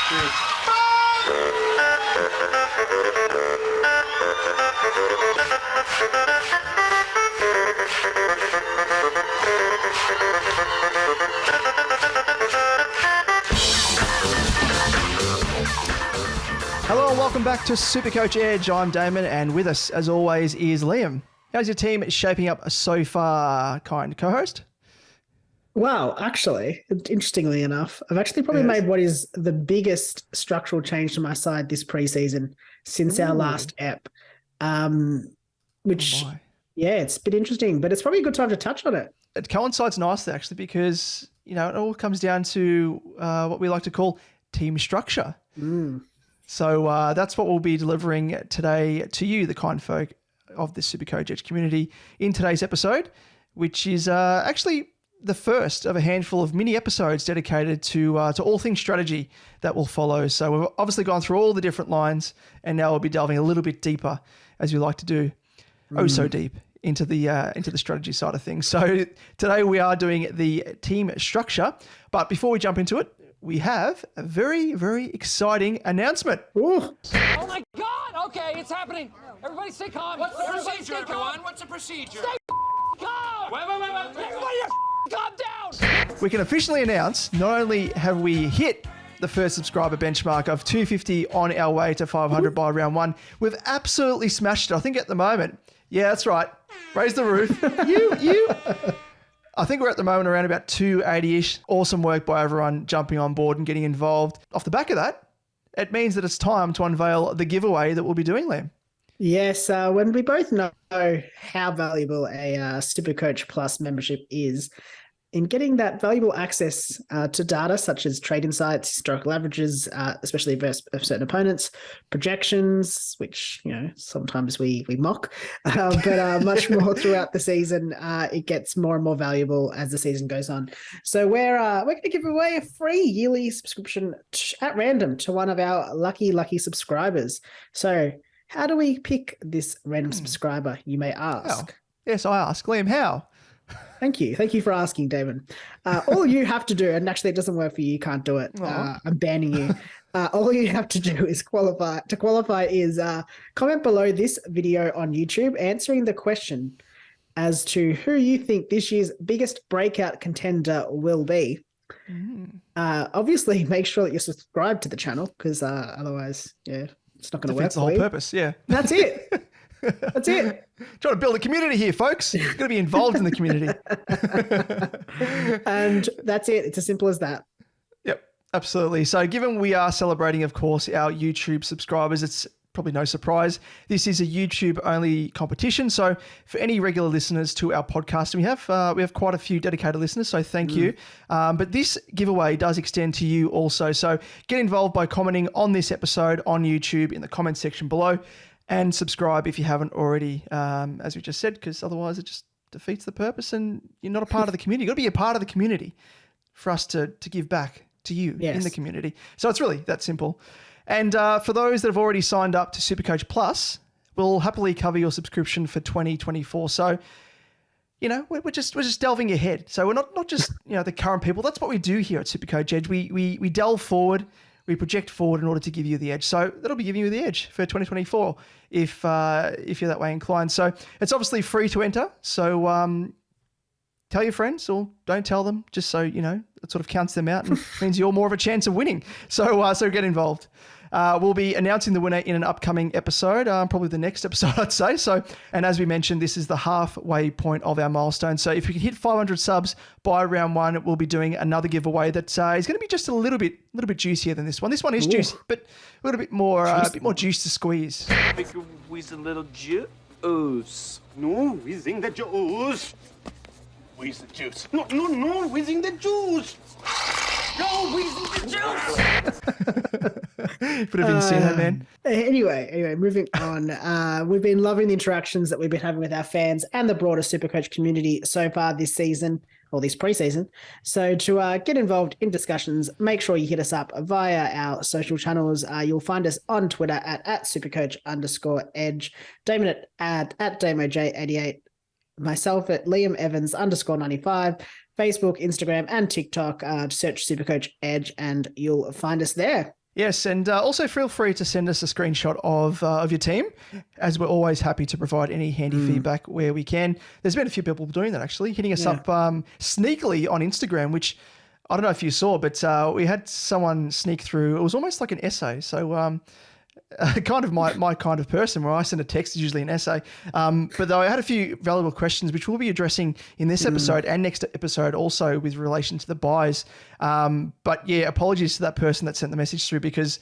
Cheers. Hello and welcome back to SuperCoach Edge. I'm Damon, and with us, as always, is Liam. How's your team shaping up so far, kind co-host? Wow, actually, interestingly enough, I've actually probably made what is the biggest structural change to my side this preseason since our last ep. Which, it's been interesting, but it's probably a good time to touch on it. It coincides nicely, actually, because, you know, it all comes down to what we like to call team structure. So that's what we'll be delivering today to you, the kind folk of the SuperCoach Edge community, in today's episode, which is actually the first of a handful of mini episodes dedicated to all things strategy that will follow. So we've obviously gone through all the different lines, and now we'll be delving a little bit deeper, as we like to do, so deep into the strategy side of things. So today we are doing the team structure, but before we jump into it, we have a very, very exciting announcement. Oh my God! Okay, it's happening. Everybody stay calm. What's the procedure, everyone? What's the procedure? Stay calm! Wait. Everybody calm down! We can officially announce not only have we hit the first subscriber benchmark of 250 on our way to 500 by round one, we've absolutely smashed it. I think at the moment, yeah, that's right. Raise the roof. you. I think we're at the moment around about 280-ish. Awesome work by everyone jumping on board and getting involved. Off the back of that, it means that it's time to unveil the giveaway that we'll be doing, Liam. Yes, when we both know how valuable a SuperCoach Plus membership is in getting that valuable access to data such as trade insights, historical averages, especially versus certain opponents, projections, which, you know, sometimes we mock, but much more throughout the season. It gets more and more valuable as the season goes on. So we're going to give away a free yearly subscription at random to one of our lucky subscribers. So how do we pick this random subscriber, you may ask? How? Yes, I ask. Liam, how? Thank you. Thank you for asking, Damon. All you have to do, and actually it doesn't work for you, you can't do it. I'm banning you. All you have to do is qualify. To qualify is comment below this video on YouTube answering the question as to who you think this year's biggest breakout contender will be. Obviously, make sure that you're subscribed to the channel because otherwise, it's not going to work. That's the whole purpose, yeah. That's it. That's it. Trying to build a community here, folks. Got to be involved in the community. And that's it. It's as simple as that. Yep, absolutely. So given we are celebrating, of course, our YouTube subscribers, it's probably no surprise. This is a YouTube-only competition. So for any regular listeners to our podcast, and we have quite a few dedicated listeners, so thank you. But this giveaway does extend to you also. So get involved by commenting on this episode on YouTube in the comments section below. And subscribe if you haven't already, as we just said, because otherwise it just defeats the purpose and you're not a part of the community. You've got to be a part of the community for us to give back to you in the community. So it's really that simple. And for those that have already signed up to SuperCoach Plus, we'll happily cover your subscription for 2024. So, you know, we're just delving ahead. So we're not just, you know, the current people. That's what we do here at SuperCoach Edge. We delve forward. We project forward in order to give you the edge. So that'll be giving you the edge for 2024 if you're that way inclined. So it's obviously free to enter. So tell your friends or don't tell them, just so, you know, it sort of counts them out and means you're more of a chance of winning. So get involved. We'll be announcing the winner in an upcoming episode, probably the next episode, I'd say. So, and as we mentioned, this is the halfway point of our milestone. So if we can hit 500 subs by round one, we'll be doing another giveaway that is going to be just a little bit juicier than this one. This one is juicy, but a little bit more juice to squeeze. Make you squeeze a little juice. No, whizzing the juice. Squeeze the juice. No, whizzing the juice. No, whizzing the juice. Bit of insane, man. Anyway, moving on. We've been loving the interactions that we've been having with our fans and the broader SuperCoach community so far this season, or this preseason. So to get involved in discussions, make sure you hit us up via our social channels. You'll find us on Twitter at @supercoach_edge, Damon at DamoJ88, myself at Liam Evans _95, Facebook, Instagram, and TikTok. Search SuperCoach Edge and you'll find us there. Yes, and also feel free to send us a screenshot of your team, as we're always happy to provide any handy feedback where we can. There's been a few people doing that, actually, hitting us up sneakily on Instagram, which I don't know if you saw, but we had someone sneak through. It was almost like an essay. So kind of my kind of person, where I send a text is usually an essay. But though I had a few valuable questions, which we'll be addressing in this episode and next episode also with relation to the buys. But yeah, apologies to that person that sent the message through, because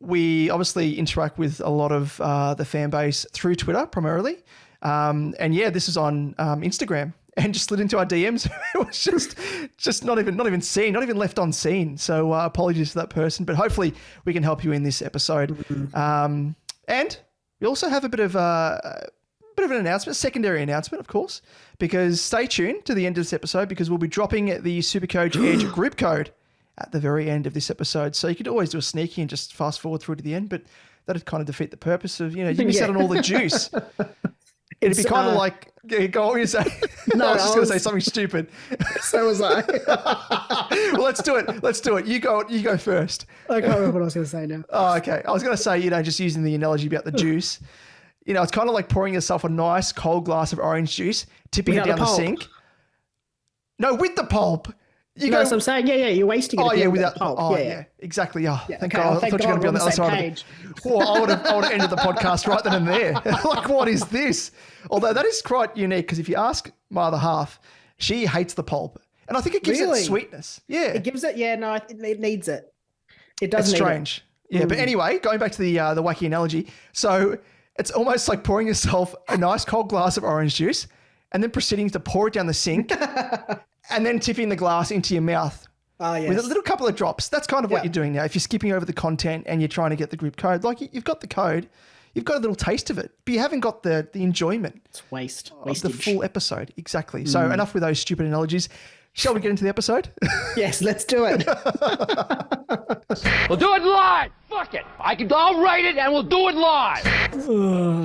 we obviously interact with a lot of the fan base through Twitter primarily. And yeah, this is on Instagram. And just slid into our DMs. It was just not even seen, not even left on scene. So apologies to that person, but hopefully we can help you in this episode. And we also have a bit of an announcement, secondary announcement, of course, because stay tuned to the end of this episode, because we'll be dropping the SuperCoach Edge group code at the very end of this episode. So you could always do a sneaky and just fast forward through to the end, but that'd kind of defeat the purpose of, you miss out on all the juice. It'd be kind of like, go on, you say. No, I was just going to say something stupid. So was I. Well, let's do it. You go first. I can't remember what I was going to say now. Oh, okay. I was going to say, just using the analogy about the juice. It's kind of like pouring yourself a nice cold glass of orange juice, tipping it down the sink. No, with the pulp. So I'm saying, you're wasting it. Oh, yeah, without pulp. Oh, yeah, exactly. Oh, thank God. I thought you were going to be on the other side. I would have ended the podcast right then and there. Like, what is this? Although that is quite unique, because if you ask my other half, she hates the pulp. And I think it gives it sweetness. Yeah. It gives it, it needs it. It does It's strange. Yeah, but anyway, going back to the wacky analogy. So it's almost like pouring yourself a nice cold glass of orange juice and then proceeding to pour it down the sink and then tipping the glass into your mouth with a little couple of drops. That's kind of what you're doing now. If you're skipping over the content and you're trying to get the group code, like you've got the code, you've got a little taste of it, but you haven't got the enjoyment. It's wastage. The full episode. Exactly. So enough with those stupid analogies. Shall we get into the episode? Yes, let's do it. We'll do it live. Fuck it. I'll write it and we'll do it live.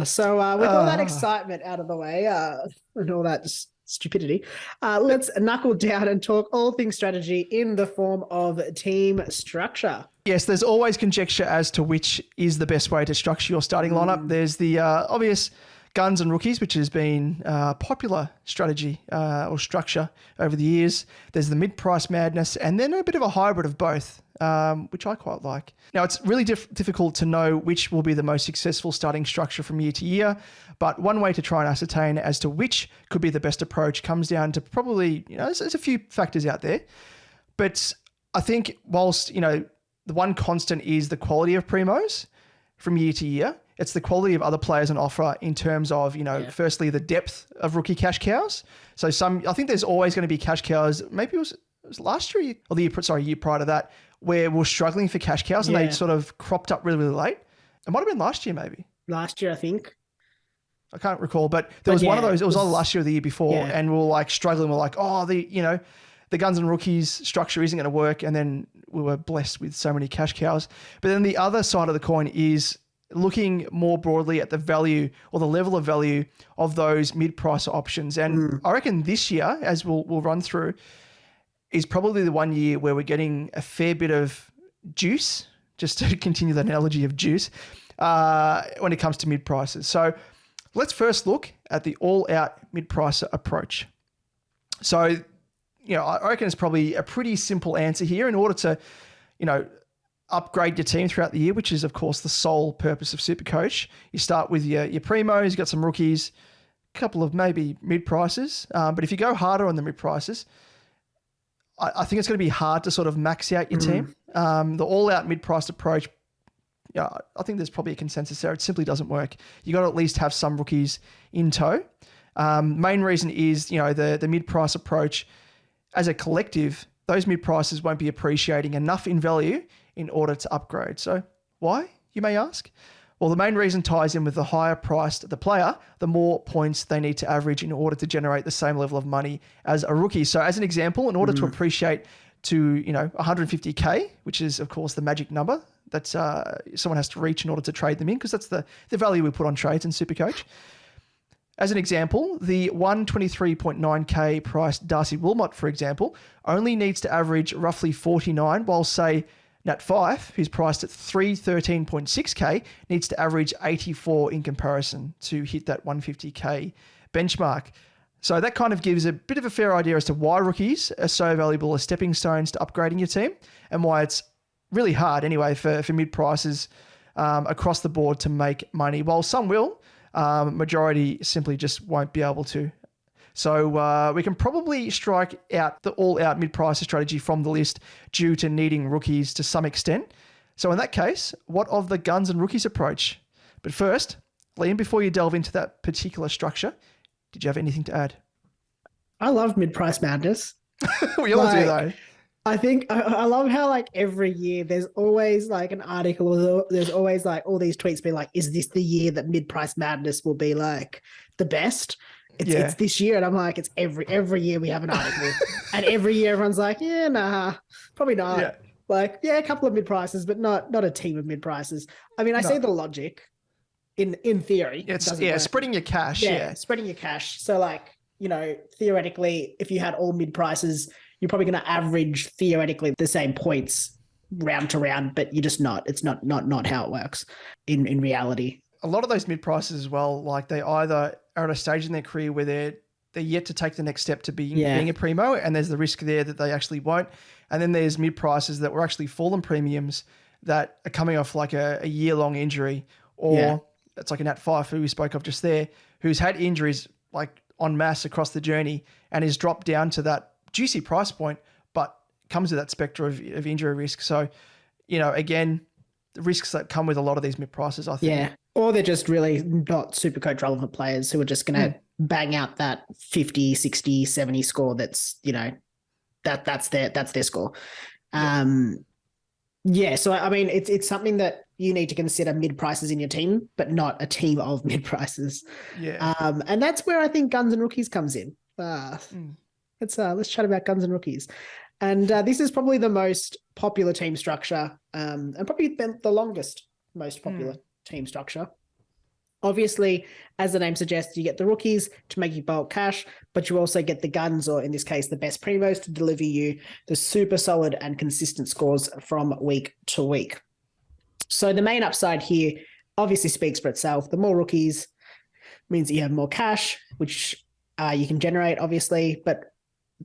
So with all that excitement out of the way and all that stupidity, let's knuckle down and talk all things strategy in the form of team structure. Yes, there's always conjecture as to which is the best way to structure your starting lineup. There's the obvious guns and rookies, which has been popular strategy or structure over the years. There's the mid-price madness, and then a bit of a hybrid of both, which I quite like. Now, it's really difficult to know which will be the most successful starting structure from year to year, but one way to try and ascertain as to which could be the best approach comes down to probably, there's a few factors out there, but I think whilst, the one constant is the quality of Premos from year to year, it's the quality of other players on offer in terms of, firstly, the depth of rookie cash cows. So I think there's always going to be cash cows. Maybe it was last year or the year prior to that, where we're struggling for cash cows and they sort of cropped up really, really late. It might have been last year, maybe. Last year, I think. I can't recall, but there was one of those. It was either last year or the year before, and we were like struggling. We're like, the guns and rookies structure isn't going to work, and then we were blessed with so many cash cows. But then the other side of the coin is looking more broadly at the value or the level of value of those mid-price options. And I reckon this year, as we'll run through, is probably the one year where we're getting a fair bit of juice, just to continue that analogy of juice, when it comes to mid-prices. So let's first look at the all-out mid-pricer approach. So, I reckon it's probably a pretty simple answer here in order to, upgrade your team throughout the year, which is, of course, the sole purpose of SuperCoach. You start with your Premos, you've got some rookies, a couple of maybe mid-prices. But if you go harder on the mid-prices, I think it's going to be hard to sort of max out your team. The all-out mid-priced approach, I think there's probably a consensus there. It simply doesn't work. You got to at least have some rookies in tow. Main reason is, the mid-price approach, as a collective, those mid-prices won't be appreciating enough in value in order to upgrade. So why, you may ask? Well, the main reason ties in with the higher priced the player, the more points they need to average in order to generate the same level of money as a rookie. So as an example, in order to appreciate to, 150K, which is, of course, the magic number that someone has to reach in order to trade them in, because that's the value we put on trades in SuperCoach. As an example, the 123.9K priced Darcy Wilmot, for example, only needs to average roughly 49, while, say, Nat 5, who's priced at 313.6k, needs to average 84 in comparison to hit that 150k benchmark. So that kind of gives a bit of a fair idea as to why rookies are so valuable as stepping stones to upgrading your team, and why it's really hard anyway for mid-prices across the board to make money. While some will, majority simply just won't be able to. So we can probably strike out the all-out mid-price strategy from the list due to needing rookies to some extent. So in that case, what of the guns and rookies approach? But first, Liam, before you delve into that particular structure, did you have anything to add? I love mid-price madness. We all do, though. I think I love how like every year there's always like an article, or there's always like all these tweets being like, is this the year that mid-price madness will be like the best? It's this year, and I'm like, it's every year we have an article, and every year everyone's like, yeah, nah, probably not. Yeah. Like, yeah, a couple of mid prices, but not a team of mid prices. I mean, I see the logic in theory. It's spreading your cash. Yeah, spreading your cash. So like, you know, theoretically, if you had all mid prices, you're probably going to average theoretically the same points round to round, but you're just not. It's not how it works in reality. A lot of those mid prices as well, like they either are at a stage in their career where they're yet to take the next step to being a primo, and there's the risk there that they actually won't. And then there's mid prices that were actually fallen premiums that are coming off like a year-long injury, or it's like a Nat 5 who we spoke of just there, who's had injuries like en masse across the journey and is dropped down to that juicy price point, but comes with that spectre of injury risk. So, you know, again, the risks that come with a lot of these mid prices, I think. Yeah. Or they're just really not SuperCoach relevant players who are just going to bang out that 50, 60, 70 score. That's, you know, that's their score. So I mean, it's something that you need to consider mid prices in your team, but not a team of mid prices. Yeah. And that's where I think guns and rookies comes in. Let's chat about guns and rookies. And this is probably the most popular team structure, and probably the longest, most popular team structure. Obviously, as the name suggests, you get the rookies to make you bulk cash, but you also get the guns, or in this case, the best primos, to deliver you the super solid and consistent scores from week to week. So the main upside here obviously speaks for itself. The more rookies means that you have more cash, which you can generate, obviously, but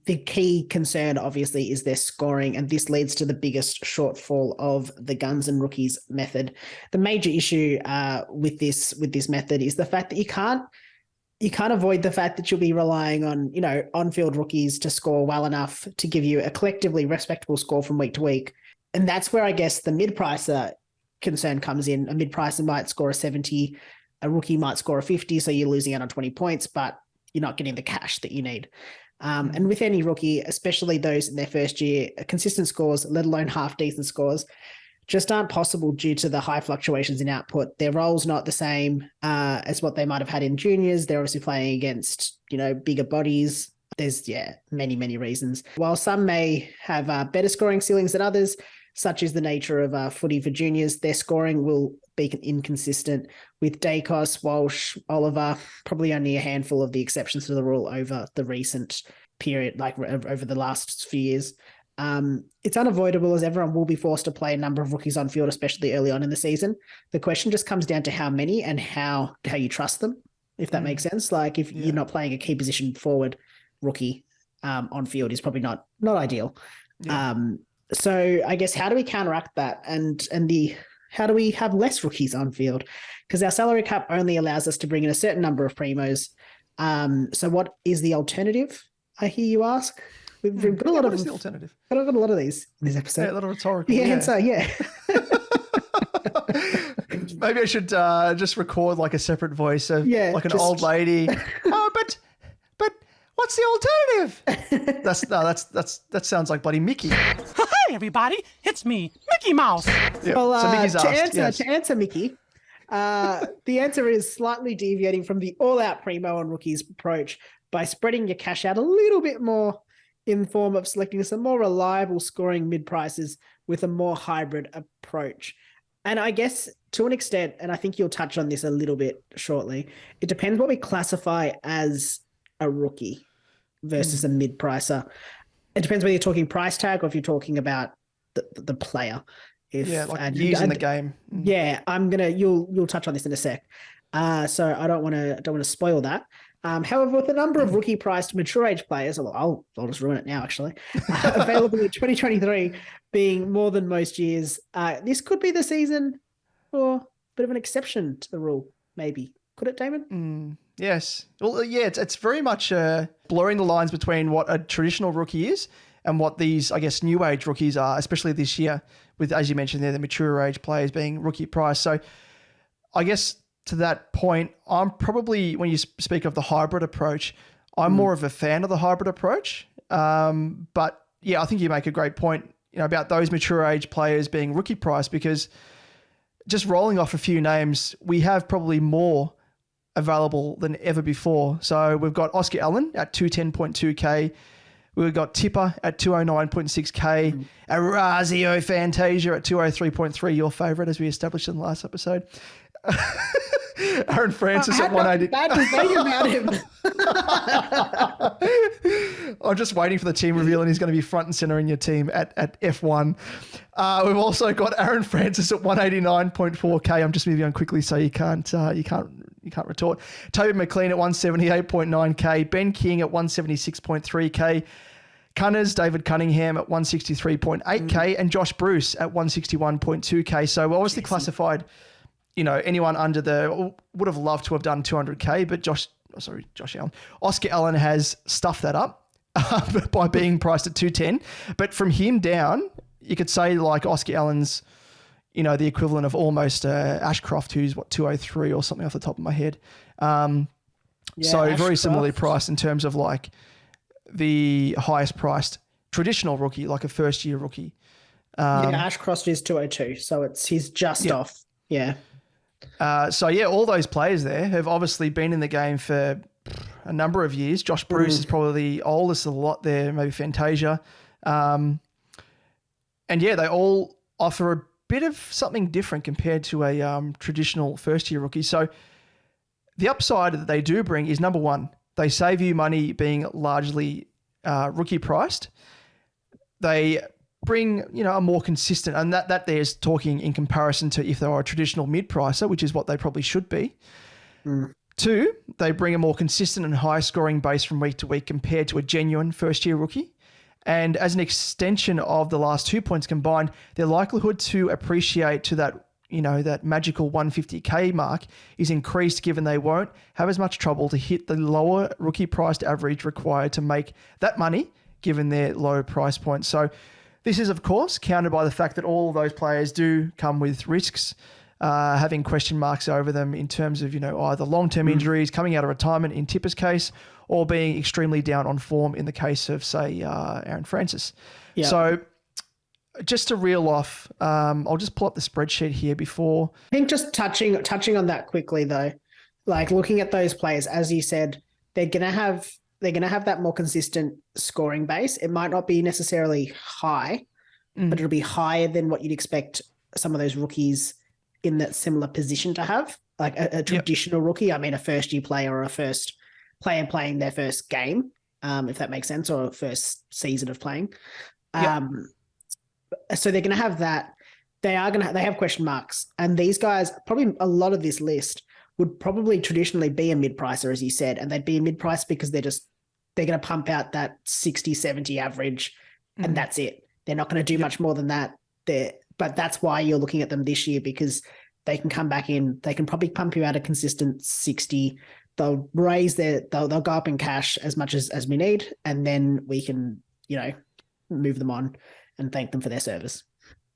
the key concern, obviously, is their scoring, and this leads to the biggest shortfall of the guns and rookies method. The major issue with this method is the fact that you can't avoid the fact that you'll be relying on, you know, on-field rookies to score well enough to give you a collectively respectable score from week to week. And that's where I guess the mid-pricer concern comes in. A mid-pricer might score a 70, a rookie might score a 50, so you're losing out on 20 points, but you're not getting the cash that you need. And with any rookie, especially those in their first year, consistent scores, let alone half-decent scores, just aren't possible due to the high fluctuations in output. Their role's not the same as what they might have had in juniors. They're obviously playing against, you know, bigger bodies. There's, many, many reasons. While some may have better scoring ceilings than others, such is the nature of footy for juniors, their scoring will be inconsistent, with Dacos, Walsh, Oliver, probably only a handful of the exceptions to the rule over the recent period, like over the last few years. It's unavoidable, as everyone will be forced to play a number of rookies on field, especially early on in the season. The question just comes down to how many and how you trust them, if that makes sense. Like if you're not playing a key position forward, rookie on field is probably not ideal. Yeah. So I guess how do we counteract that, and how do we have less rookies on field? Because our salary cap only allows us to bring in a certain number of primos. So what is the alternative, I hear you ask? We've got a lot of the alternative. Got a lot of these in this episode. Yeah, a lot of rhetorical. The answer, Maybe I should just record like a separate voice of like an old lady. But what's the alternative? That sounds like bloody Mickey. Hey everybody, it's me, Mickey Mouse. Yep. Well, so Mickey's to answer Mickey, the answer is slightly deviating from the all-out primo and rookies approach by spreading your cash out a little bit more in the form of selecting some more reliable scoring mid-prices with a more hybrid approach. And I guess to an extent, and I think you'll touch on this a little bit shortly, it depends what we classify as a rookie versus a mid-pricer. It depends whether you're talking price tag or if you're talking about the player. If years in the game. Yeah, you'll touch on this in a sec. So I don't want to spoil that. However, with the number of rookie-priced mature age players, I'll just ruin it now. Actually, available in 2023 being more than most years, this could be the season for a bit of an exception to the rule. Maybe could it, Damon? Yes. Well, yeah. It's very much blurring the lines between what a traditional rookie is and what these, I guess, new age rookies are, especially this year with, as you mentioned there, the mature age players being rookie price. So I guess to that point, I'm probably, when you speak of the hybrid approach, I'm more of a fan of the hybrid approach. But yeah, I think you make a great point, about those mature age players being rookie price, because just rolling off a few names, we have probably more available than ever before. So we've got Oscar Allen at 210.2K. We've got Tipper at 209.6K. Erasio Fantasia at 203.3, your favourite, as we established in the last episode. Aaron Francis at 180. Bad to say about him. I'm just waiting for the team reveal, and he's going to be front and center in your team at F1. We've also got Aaron Francis at 189.4K. I'm just moving on quickly so you can't retort. Toby McLean at 178.9K. Ben King at 176.3K. Cunners, David Cunningham at 163.8K, and Josh Bruce at 161.2K. So we're obviously classified, anyone under would have loved to have done 200K, but Josh Allen. Oscar Allen has stuffed that up by being priced at 210. But from him down, you could say like Oscar Allen's, the equivalent of almost Ashcroft, who's 203 or something off the top of my head. So Ashcroft, very similarly priced in terms of like the highest priced traditional rookie, like a first year rookie. Ashcroft is 202, so he's just off. Yeah. All those players there have obviously been in the game for a number of years. Josh Bruce is probably the oldest of the lot there, maybe Fantasia. They all offer a bit of something different compared to a traditional first-year rookie. So the upside that they do bring is, number one, they save you money being largely rookie-priced. They bring, a more consistent, and that there's talking in comparison to if they are a traditional mid-pricer, which is what they probably should be. Two, they bring a more consistent and high-scoring base from week to week compared to a genuine first-year rookie. And as an extension of the last 2 points combined, their likelihood to appreciate to that, that magical 150K mark is increased, given they won't have as much trouble to hit the lower rookie-priced average required to make that money, given their low price point. So this is, of course, countered by the fact that all of those players do come with risks, having question marks over them in terms of, either long-term injuries, coming out of retirement in Tipper's case, or being extremely down on form in the case of, say, Aaron Francis. Yeah. So just to reel off, I'll just pull up the spreadsheet here before. I think just touching on that quickly, though, like looking at those players, as you said, they're gonna have that more consistent scoring base. It might not be necessarily high, but it'll be higher than what you'd expect some of those rookies in that similar position to have, like a traditional rookie. I mean, a first-year player or a first player playing their first game, if that makes sense, or first season of playing. So they're going to have that. They have question marks, and these guys, probably a lot of this list would probably traditionally be a mid-pricer, as you said, and they'd be a mid-price because they're going to pump out that 60, 70 average, and that's it. They're not going to do much more than that. But that's why you're looking at them this year, because they can come back in. They can probably pump you out a consistent 60. They'll they'll go up in cash as much as we need, and then we can, move them on and thank them for their service.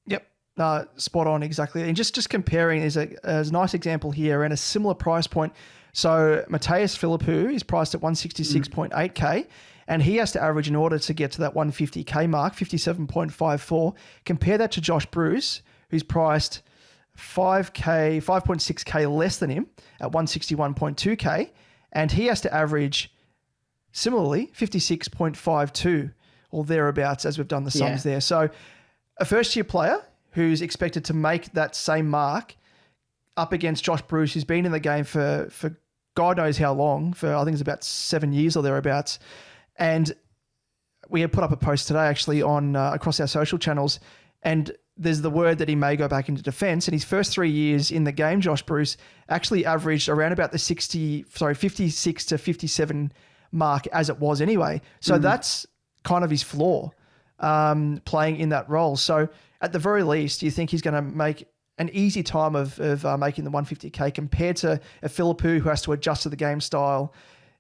Yep. Spot on, exactly. And just comparing, there's a nice example here and a similar price point. So Mateus Philippou is priced at 166.8K, and he has to average, in order to get to that 150K mark, 57.54. Compare that to Josh Bruce, who's priced 5.6K less than him at 161.2K, and he has to average similarly 56.52 or thereabouts, as we've done the sums there. So a first-year player who's expected to make that same mark up against Josh Bruce, who's been in the game for God knows how long, for I think it's about 7 years or thereabouts. And we had put up a post today actually on across our social channels, and there's the word that he may go back into defense. And his first 3 years in the game, Josh Bruce, actually averaged around about the 56 to 57 mark as it was anyway. So that's kind of his flaw, playing in that role. So at the very least, do you think he's going to make an easy time of making the 150K compared to a Philippou who has to adjust to the game style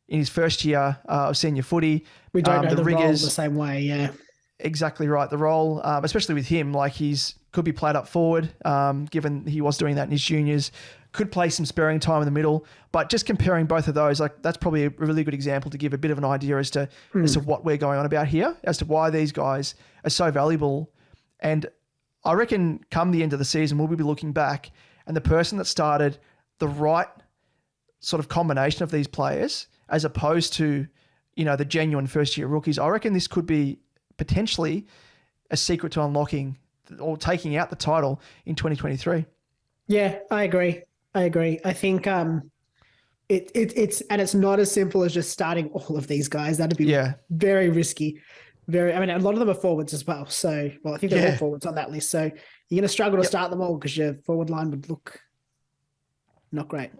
in his first year of senior footy? We don't know the role riggers, the same way, yeah. Exactly right. The role, especially with him, like could be played up forward, given he was doing that in his juniors, could play some sparing time in the middle. But just comparing both of those, like that's probably a really good example to give a bit of an idea as to what we're going on about here, as to why these guys are so valuable. And I reckon come the end of the season, we'll be looking back and the person that started the right sort of combination of these players, as opposed to, the genuine first year rookies, I reckon this could be potentially a secret to unlocking or taking out the title in 2023. Yeah, I agree. I think it's not as simple as just starting all of these guys. That'd be very risky. A lot of them are forwards as well. So, I think they're all forwards on that list. So you're going to struggle to start them all because your forward line would look not great.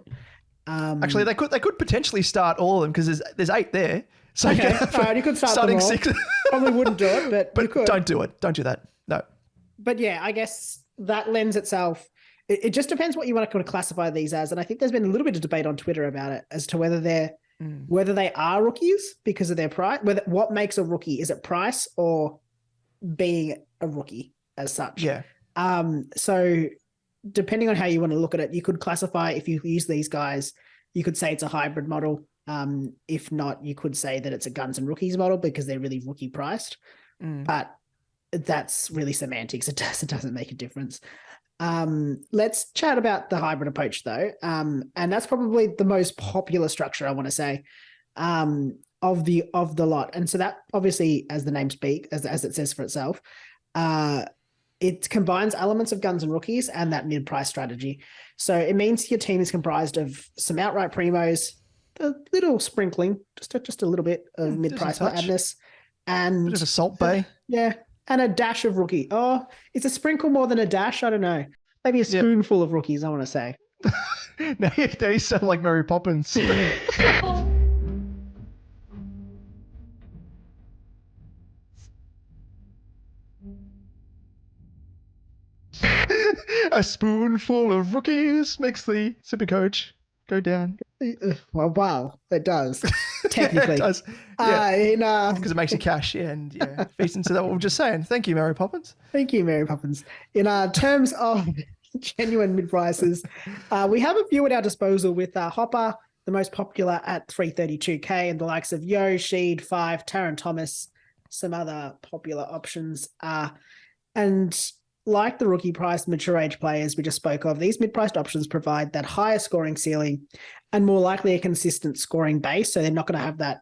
Actually, they could potentially start all of them because there's 8 there. So okay, all right, you could start them all. 6. Probably wouldn't do it, but you could. Don't do it. Don't do that. No. But yeah, I guess that lends itself. It just depends what you want to kind of classify these as, and I think there's been a little bit of debate on Twitter about it as to whether they are rookies because of their price. What makes a rookie? Is it price or being a rookie as such? Yeah. So depending on how you want to look at it, you could classify, if you use these guys, you could say it's a hybrid model. If not, you could say that it's a guns and rookies model because they're really rookie priced. But that's really semantics. It doesn't make a difference. Let's chat about the hybrid approach though. And that's probably the most popular structure, I want to say, of the lot. And so that obviously, as the name speaks, as it says for itself, it combines elements of guns and rookies and that mid-price strategy. So it means your team is comprised of some outright primos, a little sprinkling, just a little bit of mid-price madness, and bit of a salt bay. Yeah, and a dash of rookie. Oh, it's a sprinkle more than a dash. I don't know. Maybe a spoonful of rookies, I want to say. Now you sound like Mary Poppins. A spoonful of rookies makes the SuperCoach go down. Well, wow, it does. Technically. It does. Yeah. Because it makes you cash, and feeds into that what we're just saying. Thank you, Mary Poppins. Thank you, Mary Poppins. In terms of genuine mid-prices, we have a few at our disposal with Hopper, the most popular at 332K, and the likes of Yo, Sheed, 5, Taron Thomas, some other popular options. And like the rookie price mature age players we just spoke of, these mid-priced options provide that higher scoring ceiling and more likely a consistent scoring base. So they're not going to have that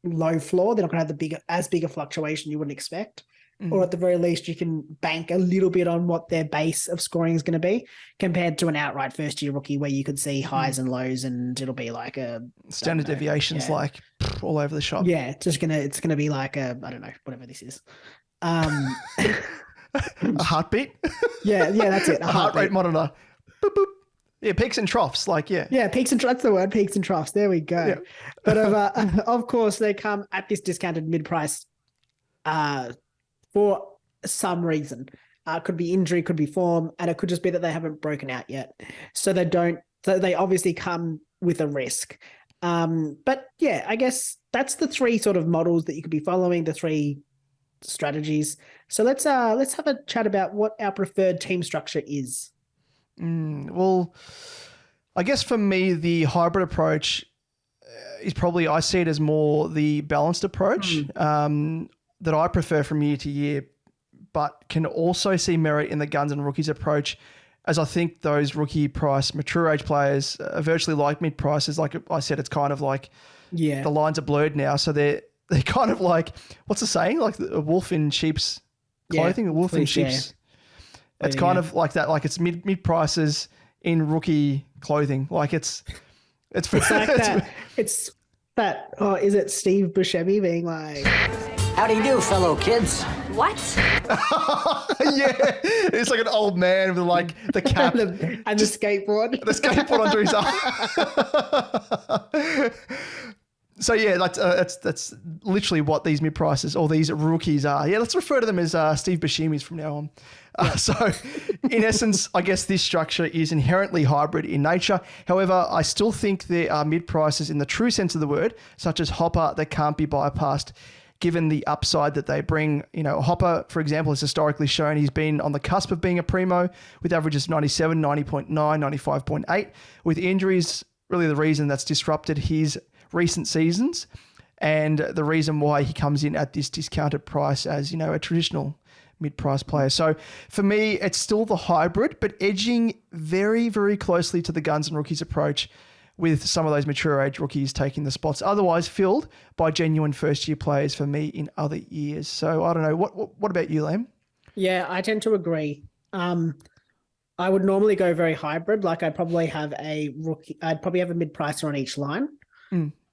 low floor. They're not going to have as big a fluctuation you wouldn't expect. Or at the very least, you can bank a little bit on what their base of scoring is going to be compared to an outright first-year rookie where you could see highs and lows and it'll be like a... Standard deviations like all over the shop. Yeah, it's gonna be like a, I don't know, whatever this is. A heartbeat? Yeah, that's it. A heart rate monitor. Boop, boop. Yeah, peaks and troughs, Yeah, peaks and troughs, that's the word, peaks and troughs. There we go. Yeah. But of course, they come at this discounted mid-price for some reason. Could be injury, could be form, and it could just be that they haven't broken out yet. So they obviously come with a risk. But yeah, I guess that's the 3 sort of models that you could be following, the 3 strategies. So let's have a chat about what our preferred team structure is. Well, I guess for me, the hybrid approach is probably, I see it as more the balanced approach that I prefer from year to year, but can also see merit in the guns and rookies approach, as I think those rookie price mature age players are virtually like mid prices. Like I said, it's kind of like the lines are blurred now. So they're kind of like, what's the saying? Like a wolf in sheep's clothing, a wolf in sheep's. It's kind of like that. Like it's mid prices in rookie clothing. Like it's like that. It's that. Oh, is it Steve Buscemi being like, "How do you do, fellow kids? What? Yeah, it's like an old man with like the cap and the skateboard. the skateboard under his arm. So yeah, that's literally what these mid prices or these rookies are. Yeah, let's refer to them as Steve Buscemi's from now on. So in essence, I guess this structure is inherently hybrid in nature. However, I still think there are mid prices in the true sense of the word, such as Hopper, that can't be bypassed given the upside that they bring. You know, Hopper, for example, has historically shown he's been on the cusp of being a primo with averages 97, 90.9, 95.8. With injuries, really the reason that's disrupted his recent seasons and the reason why he comes in at this discounted price as, you know, a traditional mid-price player. So for me, it's still the hybrid, but edging very, very closely to the guns and rookies approach with some of those mature age rookies taking the spots, otherwise filled by genuine first-year players for me in other years. So I don't know. What about you, Liam? Yeah, I tend to agree. I would normally go very hybrid. Like I'd probably have a rookie. I'd probably have a mid-pricer on each line.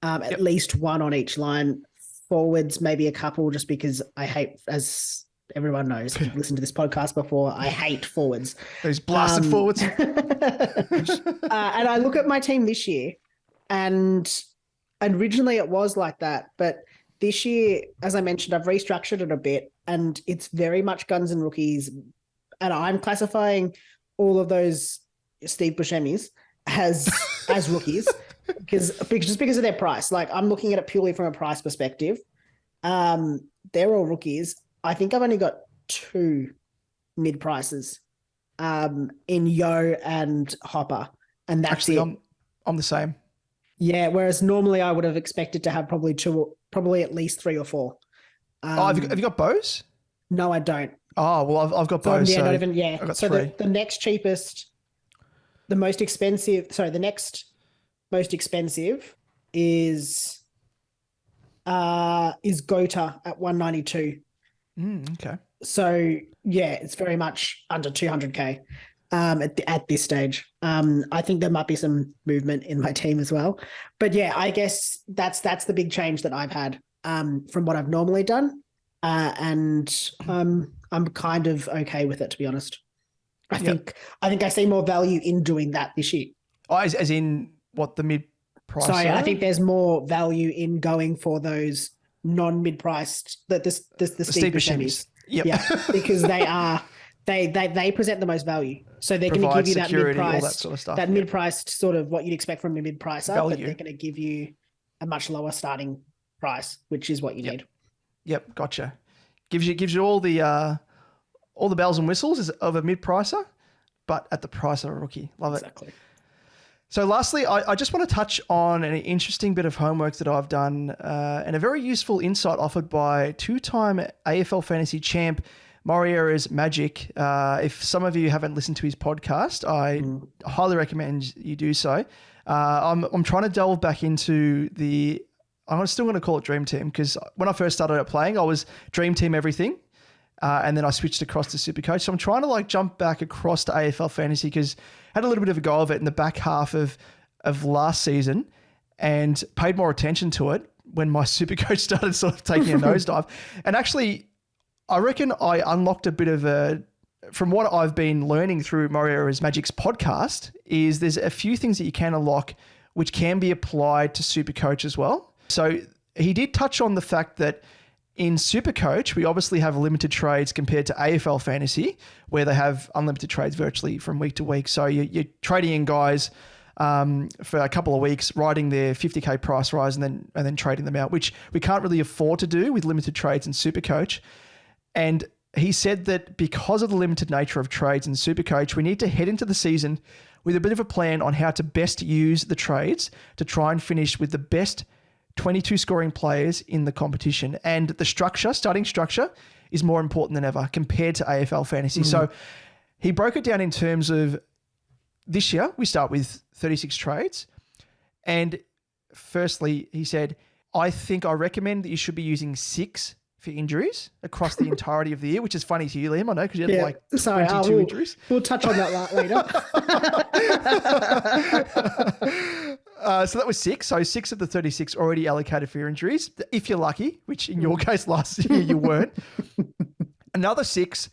At least one on each line. Forwards, maybe a couple, just because I hate, as everyone knows, if you've listened to this podcast before, I hate forwards. Those blasted forwards. And I look at my team this year, and originally it was like that, but this year, as I mentioned, I've restructured it a bit, and it's very much guns and rookies, and I'm classifying all of those Steve Buscemi's as rookies. Just because of their price. Like I'm looking at it purely from a price perspective. They're all rookies. I think I've only got 2 mid prices in Yo and Hopper. And that's actually it. I'm the same. Yeah, whereas normally I would have expected to have probably at least 3 or 4. Have you got Bose? No, I don't. Oh, well, I've got Bose. Yeah, so not even, yeah. I've got so 3. the next cheapest, the most expensive, the next most expensive is Gota at 192. Okay. So yeah, it's very much under 200k at this stage. I think there might be some movement in my team as well, but yeah, I guess that's the big change that I've had from what I've normally done, and I'm kind of okay with it, to be honest. I think I see more value in doing that this year. Oh, as in what, the mid price? Sorry, I think there's more value in going for those non-mid-priced, the Steve Buscemi's. Yep. Yeah, because they present the most value. So they're going to give you that mid-priced, that sort of stuff. That mid-priced sort of what you'd expect from a mid-pricer, Value. but they're going to give you a much lower starting price, which is what you need. Yep, gotcha. Gives you all the bells and whistles of a mid-pricer, but at the price of a rookie. Love it. Exactly. So lastly, I just want to touch on an interesting bit of homework that I've done and a very useful insight offered by 2-time AFL fantasy champ, Moriera's Magic. If some of you haven't listened to his podcast, I highly recommend you do so. I'm trying to delve back into I'm still going to call it Dream Team, because when I first started out playing, I was Dream Team everything. And then I switched across to SuperCoach. So I'm trying to jump back across to AFL Fantasy, because I had a little bit of a go of it in the back half of last season and paid more attention to it when my SuperCoach started sort of taking a nosedive. And actually, I reckon I unlocked a bit of from what I've been learning through Moriera's Magic's podcast, is there's a few things that you can unlock which can be applied to SuperCoach as well. So he did touch on the fact that in SuperCoach, we obviously have limited trades compared to AFL Fantasy, where they have unlimited trades virtually from week to week. So you're trading in guys for a couple of weeks, riding their 50k price rise, and then trading them out, which we can't really afford to do with limited trades in SuperCoach. And he said that because of the limited nature of trades in SuperCoach, we need to head into the season with a bit of a plan on how to best use the trades to try and finish with the best 22 scoring players in the competition. And the starting structure is more important than ever compared to AFL Fantasy. So he broke it down in terms of this year, we start with 36 trades. And firstly, he said, I recommend that you should be using 6 for injuries across the entirety of the year, which is funny to you, Liam, I know, because you had 22 injuries. We'll touch on that later. So that was 6. So 6 of the 36 already allocated for your injuries, if you're lucky, which in your case last year you weren't. Another 6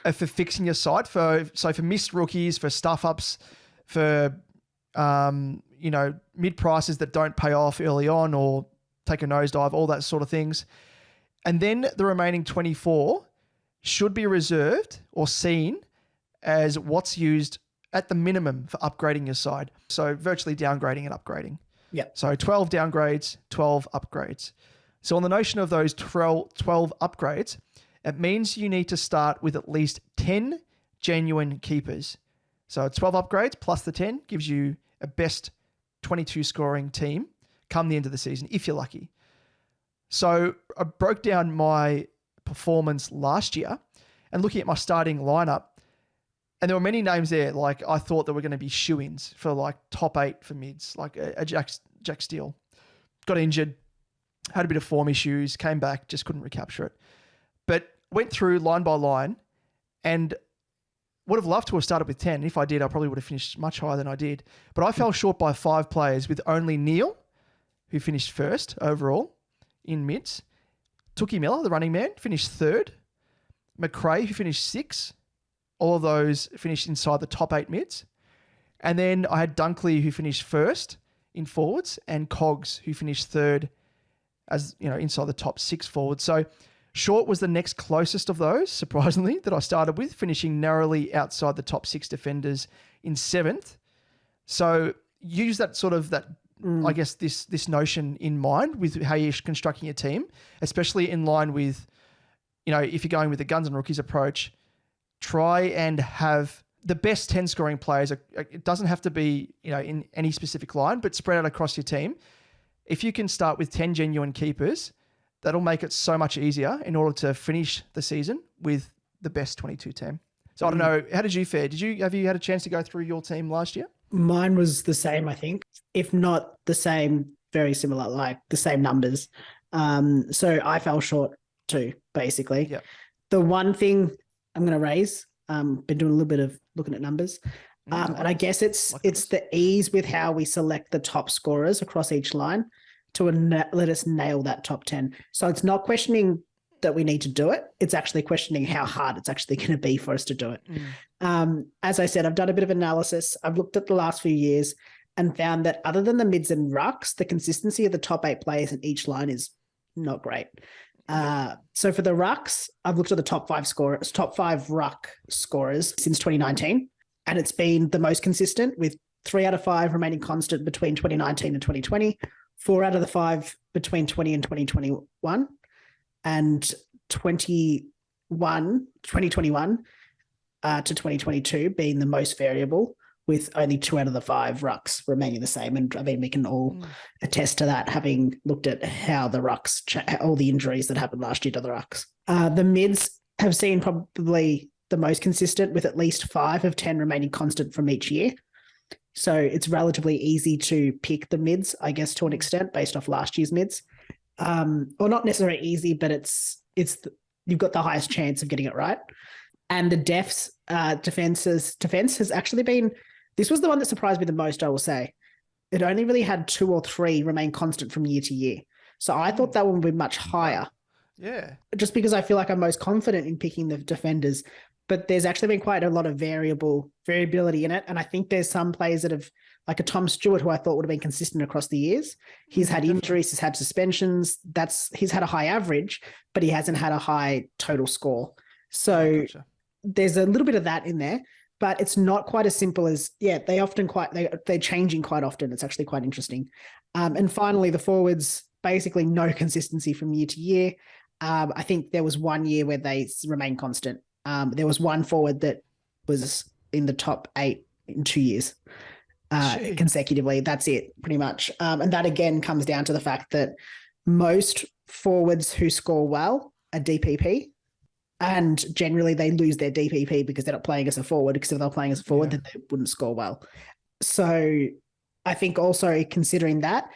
are for fixing your side, for missed rookies, for stuff-ups, for, mid-prices that don't pay off early on or take a nosedive, all that sort of things. And then the remaining 24 should be reserved or seen as what's used at the minimum for upgrading your side. So virtually downgrading and upgrading. Yeah. So 12 downgrades, 12 upgrades. So on the notion of those 12 upgrades, it means you need to start with at least 10 genuine keepers. So 12 upgrades plus the 10 gives you a best 22 scoring team come the end of the season, if you're lucky. So I broke down my performance last year and looking at my starting lineup, and there were many names there. Like I thought there were going to be shoo-ins for like top 8 for mids, like a Jack Steele. Got injured, had a bit of form issues, came back, just couldn't recapture it. But went through line by line and would have loved to have started with 10. If I did, I probably would have finished much higher than I did. But I fell short by 5 players with only Neil, who finished first overall in mids. Tookie Miller, the running man, finished 3rd. McRae, who finished 6th. All of those finished inside the top 8 mids. And then I had Dunkley, who finished 1st in forwards, and Cogs, who finished 3rd as, inside the top 6 forwards. So Short was the next closest of those, surprisingly, that I started with, finishing narrowly outside the top 6 defenders in 7th. So use that sort of I guess this notion in mind with how you're constructing your team, especially in line with, if you're going with the guns and rookies approach, try and have the best 10 scoring players. It doesn't have to be, in any specific line, but spread out across your team. If you can start with 10 genuine keepers, that'll make it so much easier in order to finish the season with the best 22 team. So I don't know, how did you fare? Have you had a chance to go through your team last year? Mine was the same, I think. If not the same, very similar, like the same numbers. So I fell short too, basically. Yep. The one thing I'm going to raise, been doing a little bit of looking at numbers. And I guess it's the ease with how we select the top scorers across each line to let us nail that top 10. So it's not questioning that we need to do it. It's actually questioning how hard it's actually going to be for us to do it. As I said, I've done a bit of analysis. I've looked at the last few years and found that other than the mids and rucks, the consistency of the top 8 players in each line is not great. So for the rucks, I've looked at the top 5 ruck scorers since 2019, and it's been the most consistent with 3 out of 5 remaining constant between 2019 and 2020, 4 out of the 5 between 20 and 2021, and 2021 to 2022 being the most variable, with only 2 out of the 5 rucks remaining the same. And I mean, we can all attest to that, having looked at how the rucks, all the injuries that happened last year to the rucks. The mids have seen probably the most consistent, with at least 5 of 10 remaining constant from each year. So it's relatively easy to pick the mids, I guess, to an extent, based off last year's mids. Or not necessarily easy, but you've got the highest chance of getting it right. And the defense has actually been, this was the one that surprised me the most, I will say. It only really had 2 or 3 remain constant from year to year. So I thought that one would be much higher. Yeah. Just because I feel like I'm most confident in picking the defenders, but there's actually been quite a lot of variability in it. And I think there's some players that have, like a Tom Stewart, who I thought would have been consistent across the years. He's had injuries, he's had suspensions. He's had a high average, but he hasn't had a high total score. So there's a little bit of that in there, but it's not quite as simple as, they're changing quite often. It's actually quite interesting. And finally, the forwards, basically no consistency from year to year. I think there was one year where they remained constant. There was one forward that was in the top 8 in 2 years consecutively. That's it, pretty much. And that again comes down to the fact that most forwards who score well are DPP, and generally they lose their DPP because they're not playing as a forward, because if they're playing as a forward, then they wouldn't score well. So I think also considering that,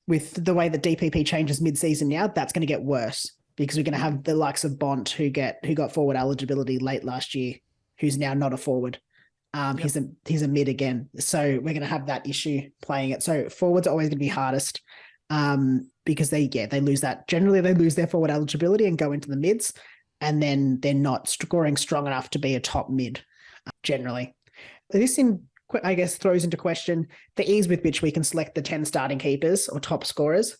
with the way the DPP changes mid-season now, that's going to get worse, because we're going to have the likes of Bont who got forward eligibility late last year, who's now not a forward. He's a mid again. So we're going to have that issue playing it. So forwards are always going to be hardest because they lose that. Generally, they lose their forward eligibility and go into the mids. and then they're not scoring strong enough to be a top mid generally. This, I guess, throws into question the ease with which we can select the 10 starting keepers or top scorers.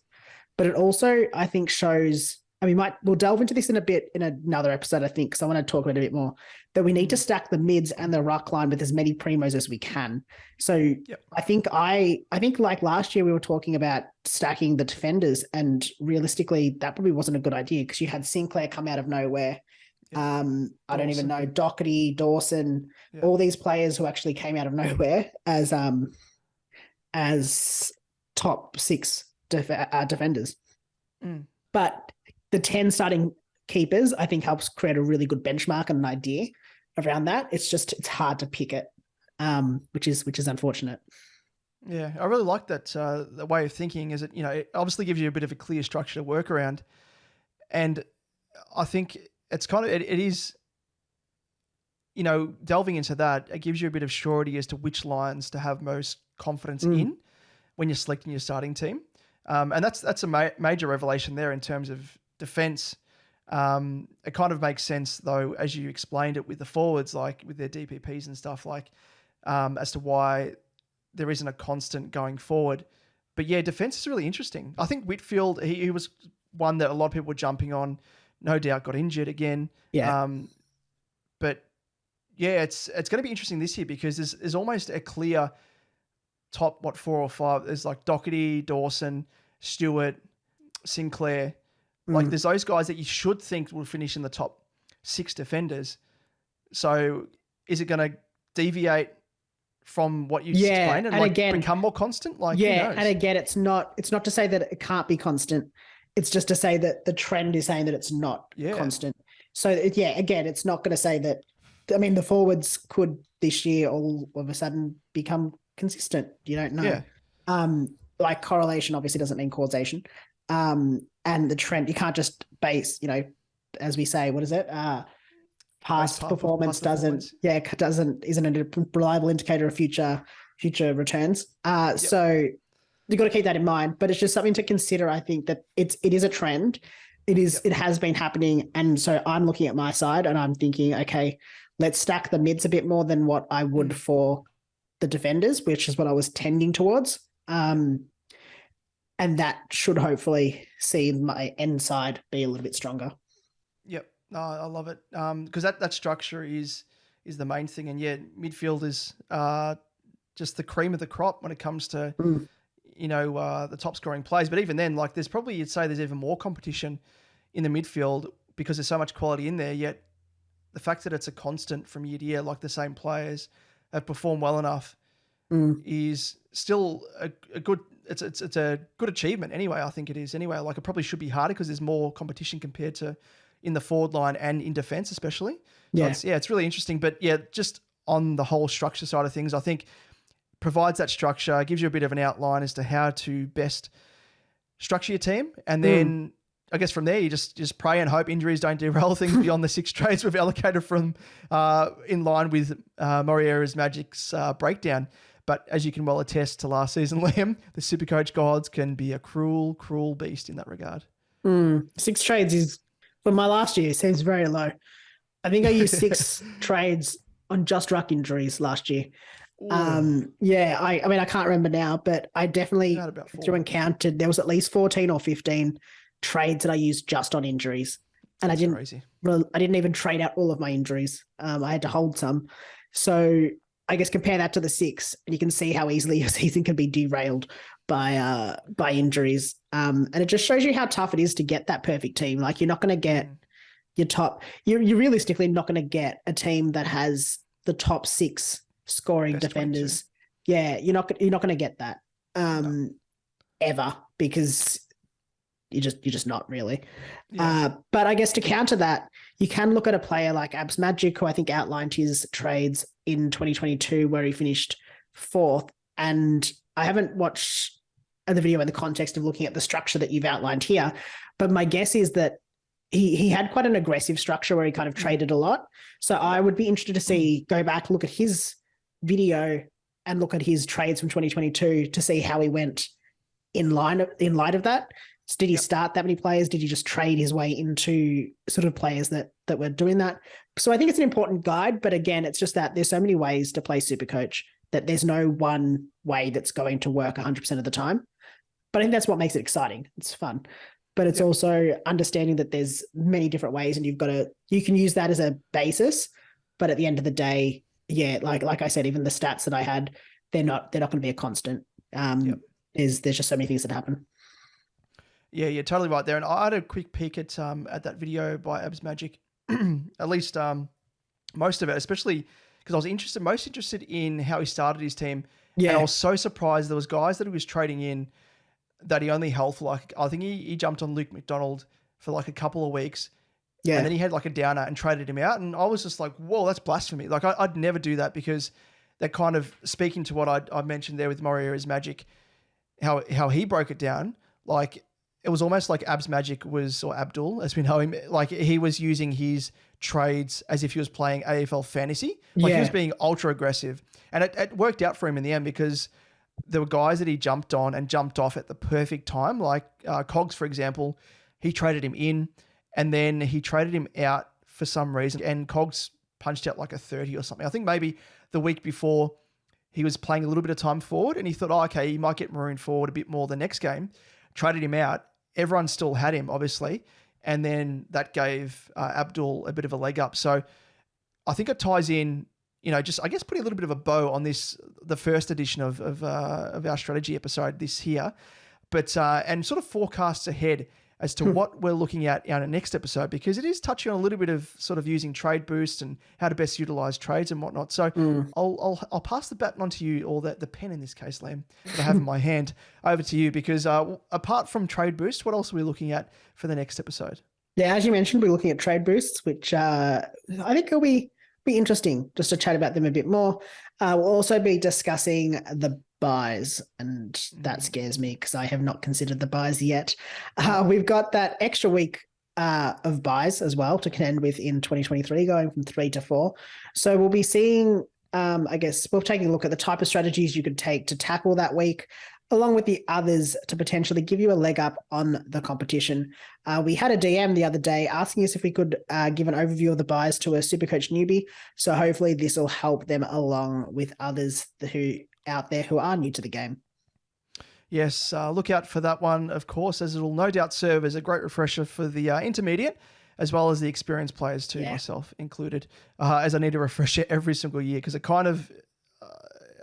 But it also, I think, shows, we'll delve into this in a bit in another episode, I think, because I want to talk about it a bit more, that we need to stack the mids and the ruck line with as many primos as we can. So yep. I think like last year we were talking about stacking the defenders, and realistically that probably wasn't a good idea because you had Sinclair come out of nowhere. Yep. I don't even know, Doherty, Dawson, yep. all these players who actually came out of nowhere as top 6 defenders. But the 10 starting keepers, I think, helps create a really good benchmark and an idea around that. It's hard to pick it, which is unfortunate. Yeah, I really like that the way of thinking. Is it obviously gives you a bit of a clear structure to work around, and I think it's kind of it is. Delving into that, it gives you a bit of surety as to which lines to have most confidence in when you're selecting your starting team. And that's a major revelation there in terms of defense. It kind of makes sense though, as you explained it with the forwards, like with their DPPs and stuff, like as to why there isn't a constant going forward. But yeah, defense is really interesting. I think Whitfield, he was one that a lot of people were jumping on, no doubt got injured again. Yeah. But yeah, it's going to be interesting this year because there's almost a clear top, 4 or 5. There's like Doherty, Dawson, Stewart, Sinclair. Like there's those guys that you should think will finish in the top 6 defenders. So is it going to deviate from what you explained and again, become more constant? Like, and again, it's not to say that it can't be constant. It's just to say that the trend is saying that it's not constant. So again, it's not going to say that. The forwards could this year all of a sudden become consistent. You don't know. Yeah. Like correlation obviously doesn't mean causation. And the trend, you can't just base, as we say, what is it? Past performance isn't a reliable indicator of future returns. So you've got to keep that in mind, but it's just something to consider. I think that it is a trend. It has been happening. And so I'm looking at my side and I'm thinking, okay, let's stack the mids a bit more than what I would for the defenders, which is what I was tending towards. And that should hopefully see my end side be a little bit stronger. Yep. No, I love it. Because that structure is the main thing. And yeah, midfield is just the cream of the crop when it comes to, the top scoring plays. But even then, like you'd say there's even more competition in the midfield because there's so much quality in there, yet the fact that it's a constant from year to year, like the same players have performed well enough is still a good, it's a good achievement anyway. I think it is anyway. Like it probably should be harder because there's more competition compared to in the forward line and in defense, especially. So it's really interesting, but yeah, just on the whole structure side of things, I think provides that structure, gives you a bit of an outline as to how to best structure your team. And then I guess from there, you just pray and hope injuries don't derail things beyond the 6 trades we've allocated from in line with Moriera's Magic's breakdown. But as you can well attest to last season, Liam, the SuperCoach gods can be a cruel, cruel beast in that regard. 6 trades is, for my last year, seems very low. I think I used 6 trades on just ruck injuries last year. I can't remember now, but I definitely threw and counted. There was at least 14 or 15 trades that I used just on injuries, and I didn't even trade out all of my injuries. I had to hold some. So I guess compare that to the 6, and you can see how easily your season can be derailed by injuries. And it just shows you how tough it is to get that perfect team. Like you're not going to get your top. You're realistically not going to get a team that has the top 6 scoring best defenders. 22. Yeah, you're not going to get that ever because you're just not really. But I guess to counter that, you can look at a player like Abs Magic, who I think outlined his trades in 2022, where he finished 4th. And I haven't watched the video in the context of looking at the structure that you've outlined here, but my guess is that he had quite an aggressive structure where he kind of traded a lot. So I would be interested to go back, look at his video and look at his trades from 2022 to see how he went in light of that. So did he start that many players? Did he just trade his way into sort of players that were doing that? So I think it's an important guide, but again, it's just that there's so many ways to play SuperCoach that there's no one way that's going to work 100% of the time. But I think that's what makes it exciting. It's fun. But it's also understanding that there's many different ways, and you can use that as a basis. But at the end of the day, like I said, even the stats that I had, they're not going to be a constant. There's just so many things that happen. Yeah, you're totally right there. And I had a quick peek at that video by Abs Magic, at least most of it, especially because I was most interested in how he started his team. Yeah. And I was so surprised there was guys that he was trading in that he only held for like, I think he jumped on Luke McDonald for like a couple of weeks. Yeah. And then he had like a downer and traded him out. And I was just like, whoa, that's blasphemy. Like I'd never do that, because that kind of, speaking to what I mentioned there with Moriera's Magic, how he broke it down, like it was almost like Abs Magic was, or Abdul, as we know him, like he was using his trades as if he was playing AFL fantasy. Like he was being ultra aggressive. And it worked out for him in the end, because there were guys that he jumped on and jumped off at the perfect time. Like Cogs, for example, he traded him in and then he traded him out for some reason. And Cogs punched out like a 30 or something. I think maybe the week before he was playing a little bit of time forward and he thought, okay, he might get marooned forward a bit more the next game. Traded him out. Everyone still had him, obviously. And then that gave Abdul a bit of a leg up. So I think it ties in, just, I guess, putting a little bit of a bow on the first edition of our strategy episode this here, but and sort of forecasts ahead as to what we're looking at in our next episode, because it is touching on a little bit of sort of using trade boost and how to best utilize trades and whatnot. So I'll pass the baton on to you, or the pen in this case, Liam, that I have in my hand, over to you, because apart from trade boost, what else are we looking at for the next episode? Yeah, as you mentioned, we're looking at trade boosts, which I think will be interesting just to chat about them a bit more. We'll also be discussing the buys, and that scares me because I have not considered the buys yet. We've got that extra week of buys as well to contend with in 2023, going from 3 to 4. So we'll be seeing, I guess, we're taking a look at the type of strategies you could take to tackle that week, along with the others to potentially give you a leg up on the competition. We had a DM the other day asking us if we could give an overview of the buys to a SuperCoach newbie. So hopefully this will help them along with others who out there who are new to the game. Yes, look out for that one, of course, as it will no doubt serve as a great refresher for the intermediate, as well as the experienced players too, myself included, as I need to refresh it every single year, because it kind of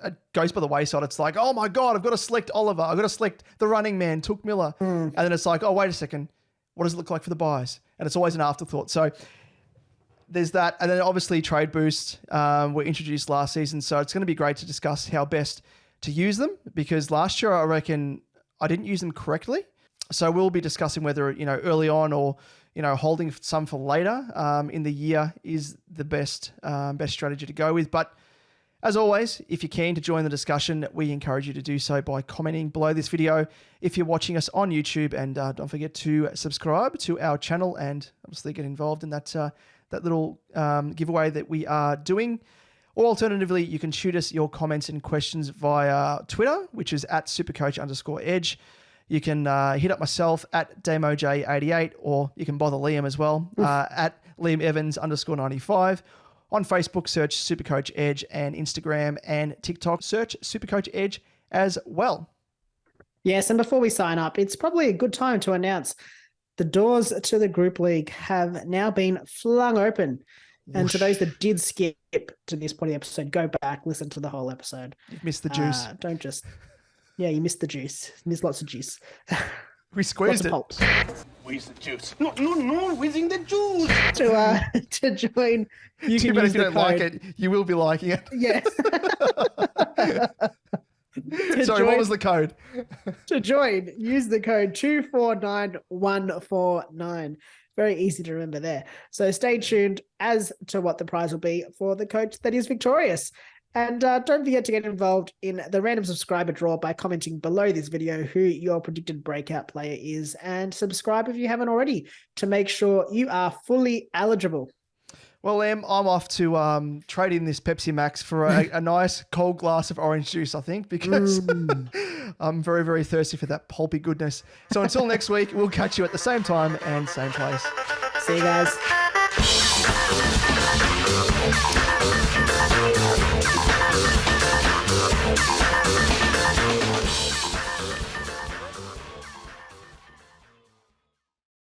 it goes by the wayside. It's like, oh my God, I've got to select Oliver. I've got to select the running man, Took Miller. And then it's like, oh, wait a second. What does it look like for the buys? And it's always an afterthought. So there's that. And then obviously trade boost were introduced last season. So it's going to be great to discuss how best to use them, because last year I reckon I didn't use them correctly. So we'll be discussing whether, early on or, holding some for later in the year is the best strategy to go with. But as always, if you're keen to join the discussion, we encourage you to do so by commenting below this video if you're watching us on YouTube, and don't forget to subscribe to our channel and obviously get involved in that little giveaway that we are doing. Or alternatively, you can shoot us your comments and questions via Twitter, which is at @supercoach_edge. You can hit up myself at DamoJ88, or you can bother Liam as well at Liam Evans _95. On Facebook, search SuperCoach Edge, and Instagram and TikTok, search SuperCoach Edge as well. Yes, and before we sign up, it's probably a good time to announce the doors to the group league have now been flung open. And to those that did skip to this point of the episode, go back, listen to the whole episode. You've missed the juice. Don't just... Yeah, you missed the juice. You missed lots of juice. We squeezed it. Squeeze the juice. No, whizzing the juice. To join, you can use if you don't like it, you will be liking it. Yes. Sorry, what was the code? To join, use the code 249149. Very easy to remember there. So stay tuned as to what the prize will be for the coach that is victorious. And don't forget to get involved in the random subscriber draw by commenting below this video who your predicted breakout player is, and subscribe if you haven't already to make sure you are fully eligible. Well, Em, I'm off to trade in this Pepsi Max for a nice cold glass of orange juice, I think, because I'm very, very thirsty for that pulpy goodness. So until next week, we'll catch you at the same time and same place. See you guys.